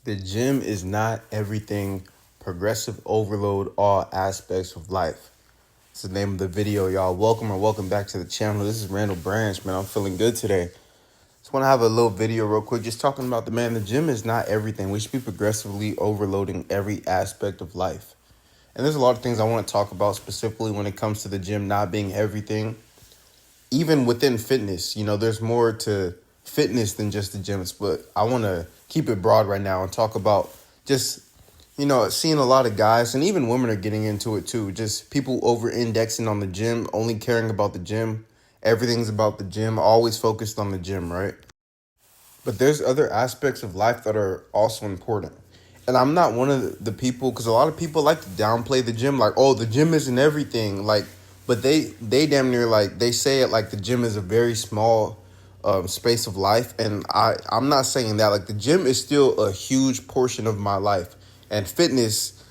The gym is not everything. Progressive overload all aspects of life. It's the name of the video, y'all. Welcome back to the channel. This is Randall Branch, man. I'm feeling good today. Just want to have a little video real quick, just talking about the gym is not everything. We should be progressively overloading every aspect of life. And there's a lot of things I want to talk about specifically when it comes to the gym not being everything. Even within fitness, there's more to fitness than just the gyms, but I want to keep it broad right now and talk about just, seeing a lot of guys and even women are getting into it too. Just people over indexing on the gym, only caring about the gym. Everything's about the gym, always focused on the gym, right? But there's other aspects of life that are also important. And I'm not one of the people, because a lot of people like to downplay the gym, like, oh, the gym isn't everything. Like, but they damn near like they say it like the gym is a very small space of life. And I'm not saying that. Like the gym is still a huge portion of my life, and fitness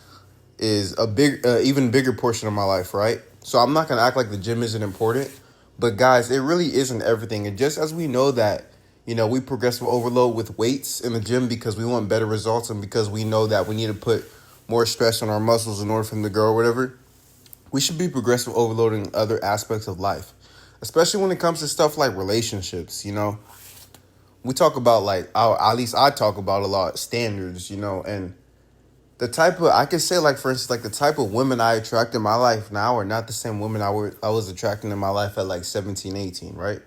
is a even bigger portion of my life, right? So I'm not gonna act like the gym isn't important, but guys, it really isn't everything. And just as we know that, we progressive overload with weights in the gym because we want better results and because we know that we need to put more stress on our muscles in order for them to grow or whatever, we should be progressive overloading other aspects of life, especially when it comes to stuff like relationships. We talk about at least I talk about a lot standards, and the type of, I could say, like, for instance, like the type of women I attract in my life now are not the same women I was attracting in my life at like 17, 18, right?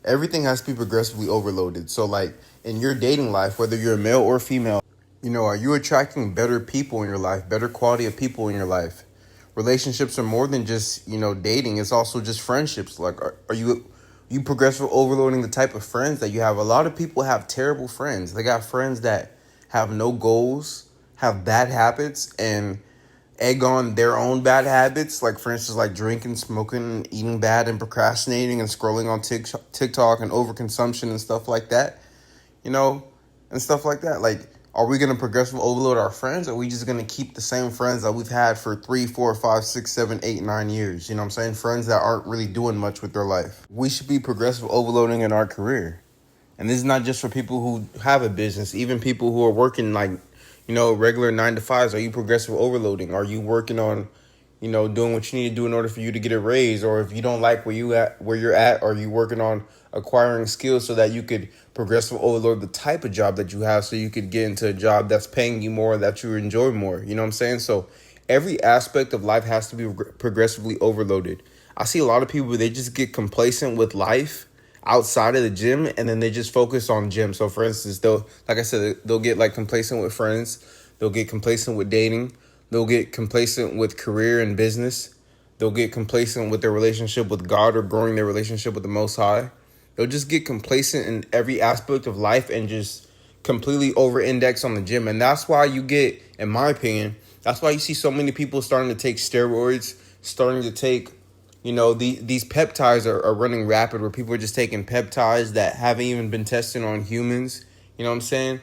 Everything has to be progressively overloaded. So like in your dating life, whether you're a male or female, are you attracting better people in your life, better quality of people in your life? Relationships are more than just, dating. It's also just friendships. Like, are you progressive overloading the type of friends that you have? A lot of people have terrible friends. They got friends that have no goals, have bad habits, and egg on their own bad habits. Like, for instance, like drinking, smoking, eating bad, and procrastinating and scrolling on TikTok and overconsumption and stuff like that, you know, and stuff like that. Like, are we going to progressively overload our friends, or are we just going to keep the same friends that we've had for 3, 4, 5, 6, 7, 8, 9 years? You know what I'm saying? Friends that aren't really doing much with their life. We should be progressive overloading in our career. And this is not just for people who have a business, even people who are working like, regular 9 to 5s. Are you progressive overloading? Are you working on, doing what you need to do in order for you to get a raise? Or if you don't like where you're at, are you working on acquiring skills so that you could progressive overload the type of job that you have, so you could get into a job that's paying you more, that you enjoy more? You know what I'm saying? So every aspect of life has to be progressively overloaded. I see a lot of people, they just get complacent with life outside of the gym, and then they just focus on gym. So for instance, like I said, they'll get like complacent with friends, they'll get complacent with dating, they'll get complacent with career and business, they'll get complacent with their relationship with God or growing their relationship with the Most High. They'll just get complacent in every aspect of life and just completely over index on the gym. And that's why you get, in my opinion, that's why you see so many people starting to take steroids, starting to take, these peptides are running rapid, where people are just taking peptides that haven't even been tested on humans. You know what I'm saying?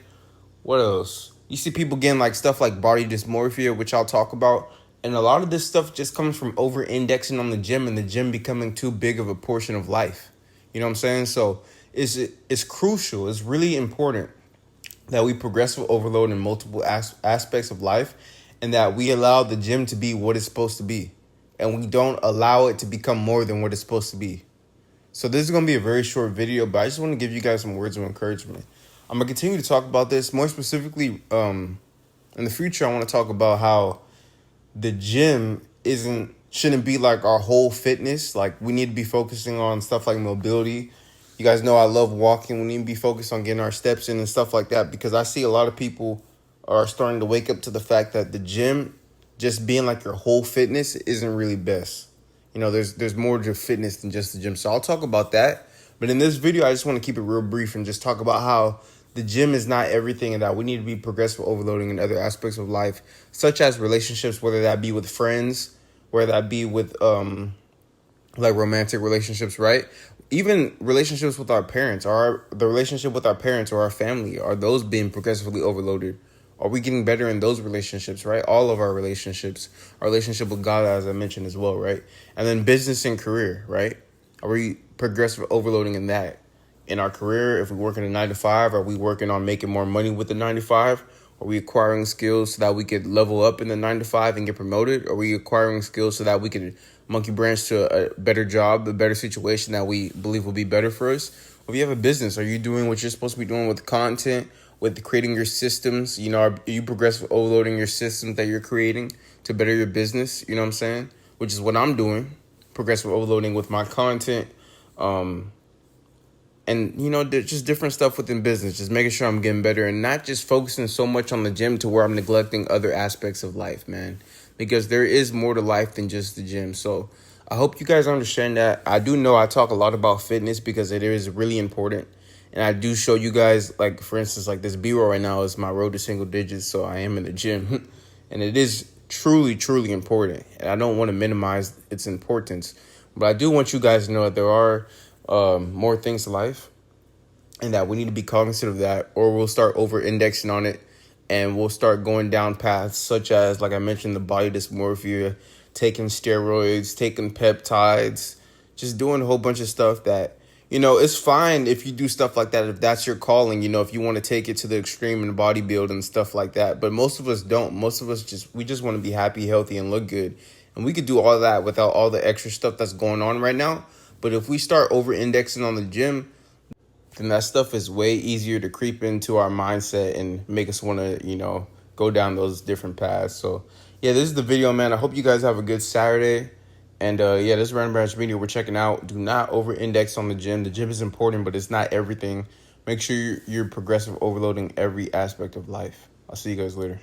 What else? You see people getting like stuff like body dysmorphia, which I'll talk about. And a lot of this stuff just comes from over indexing on the gym, and the gym becoming too big of a portion of life. You know what I'm saying? So it's crucial. It's really important that we progressive overload in multiple aspects of life, and that we allow the gym to be what it's supposed to be, and we don't allow it to become more than what it's supposed to be. So this is going to be a very short video, but I just want to give you guys some words of encouragement. I'm going to continue to talk about this more specifically. In the future, I want to talk about how the gym shouldn't be like our whole fitness. Like, we need to be focusing on stuff like mobility. You guys know I love walking. We need to be focused on getting our steps in and stuff like that, because I see a lot of people are starting to wake up to the fact that the gym just being like your whole fitness isn't really best. There's more to fitness than just the gym. So I'll talk about that. But in this video, I just want to keep it real brief and just talk about how the gym is not everything, and that we need to be progressive overloading in other aspects of life, such as relationships, whether that be with friends, whether that be with like romantic relationships, right? Even relationships with our parents, or the relationship with our parents or our family, are those being progressively overloaded? Are we getting better in those relationships, right? All of our relationships, our relationship with God, as I mentioned as well, right? And then business and career, right? Are we progressive overloading in that? In our career, if we're working a 9 to 5, are we working on making more money with the 9 to 5? Are we acquiring skills so that we could level up in the 9 to 5 and get promoted? Are we acquiring skills so that we could monkey branch to a better job, a better situation that we believe will be better for us? If you have a business, are you doing what you're supposed to be doing with content, with creating your systems? Are you progressive overloading your systems that you're creating to better your business? You know what I'm saying? Which is what I'm doing, progressive overloading with my content. And, there's just different stuff within business, just making sure I'm getting better and not just focusing so much on the gym to where I'm neglecting other aspects of life, man. Because there is more to life than just the gym. So I hope you guys understand that. I do know I talk a lot about fitness because it is really important. And I do show you guys, like, for instance, like this B-roll right now is my road to single digits. So I am in the gym. And it is truly, truly important. And I don't want to minimize its importance. But I do want you guys to know that there are more things to life, and that we need to be cognizant of that, or we'll start over-indexing on it, and we'll start going down paths such as, like I mentioned, the body dysmorphia, taking steroids, taking peptides, just doing a whole bunch of stuff that, it's fine if you do stuff like that, if that's your calling, if you want to take it to the extreme and bodybuild and stuff like that. But most of us don't. Most of us we just want to be happy, healthy, and look good. And we could do all that without all the extra stuff that's going on right now. But if we start over-indexing on the gym, then that stuff is way easier to creep into our mindset and make us want to, go down those different paths. So, yeah, this is the video, man. I hope you guys have a good Saturday. And, this is Random Branch Media. We're checking out. Do not over-index on the gym. The gym is important, but it's not everything. Make sure you're progressive overloading every aspect of life. I'll see you guys later.